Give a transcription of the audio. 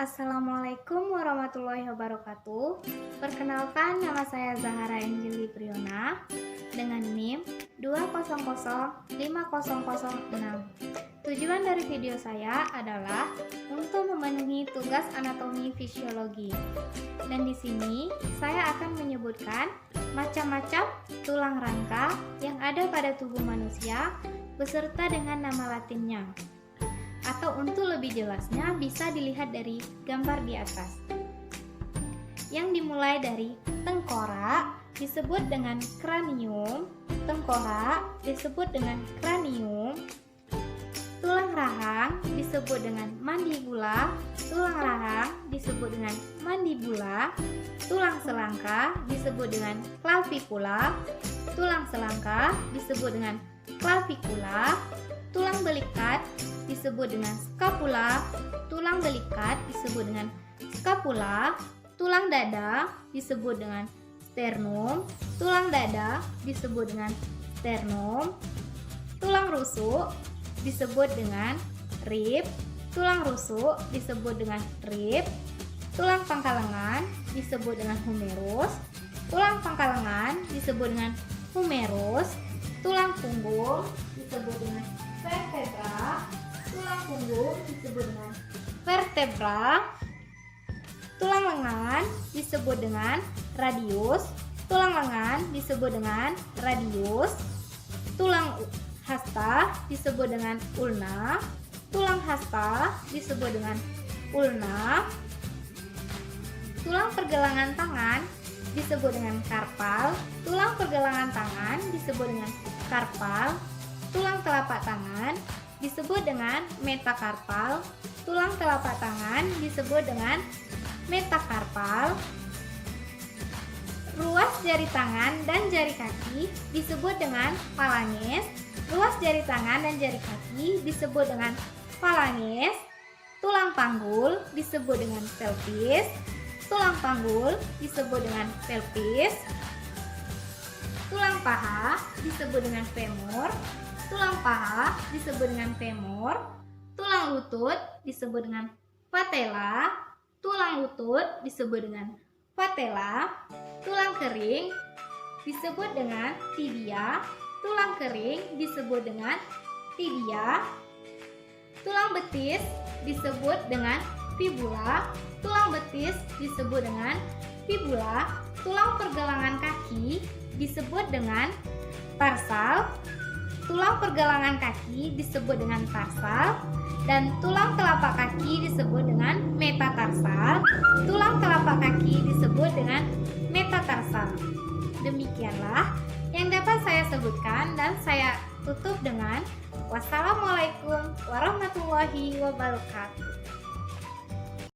Assalamualaikum warahmatullahi wabarakatuh. Perkenalkan, nama saya Zahara Anjeli Priona dengan NIM 2005006. Tujuan dari video saya adalah untuk memenuhi tugas anatomi fisiologi. Dan di sini saya akan menyebutkan macam-macam tulang rangka yang ada pada tubuh manusia beserta dengan nama latinnya. Atau untuk lebih jelasnya bisa dilihat dari gambar di atas. Yang dimulai dari tengkorak disebut dengan kranium, tengkorak disebut dengan kranium, tulang rahang disebut dengan mandibula, tulang rahang disebut dengan mandibula, tulang selangka disebut dengan clavicula, tulang selangka disebut dengan clavicula, tulang belikat disebut dengan scapula, tulang belikat disebut dengan scapula, tulang dada disebut dengan sternum, tulang dada disebut dengan sternum, tulang rusuk disebut dengan rib, tulang rusuk disebut dengan rib, tulang pangkal lengan disebut dengan humerus, tulang pangkal lengan disebut dengan humerus, tulang punggung disebut dengan vertebra, tulang punggung disebut dengan vertebra, tulang lengan disebut dengan radius, tulang lengan disebut dengan radius, tulang hasta disebut dengan ulna, tulang hasta disebut dengan ulna, tulang pergelangan tangan disebut dengan karpal, tulang pergelangan tangan disebut dengan karpal, tulang telapak tangan disebut dengan metakarpal, tulang telapak tangan disebut dengan metakarpal, ruas jari tangan dan jari kaki disebut dengan falanges, ruas jari tangan dan jari kaki disebut dengan falanges, tulang panggul disebut dengan pelvis, tulang panggul disebut dengan pelvis, tulang paha disebut dengan femur, tulang paha disebut dengan femur, tulang lutut disebut dengan patella, tulang lutut disebut dengan patella, tulang kering disebut dengan tibia, tulang kering disebut dengan tibia, tulang betis disebut dengan fibula, tulang betis disebut dengan fibula, tulang pergelangan kaki disebut dengan tarsal, tulang pergelangan kaki disebut dengan tarsal, dan tulang telapak kaki disebut dengan metatarsal, tulang telapak kaki disebut dengan metatarsal. Demikianlah yang dapat saya sebutkan dan saya tutup dengan wassalamualaikum warahmatullahi wabarakatuh.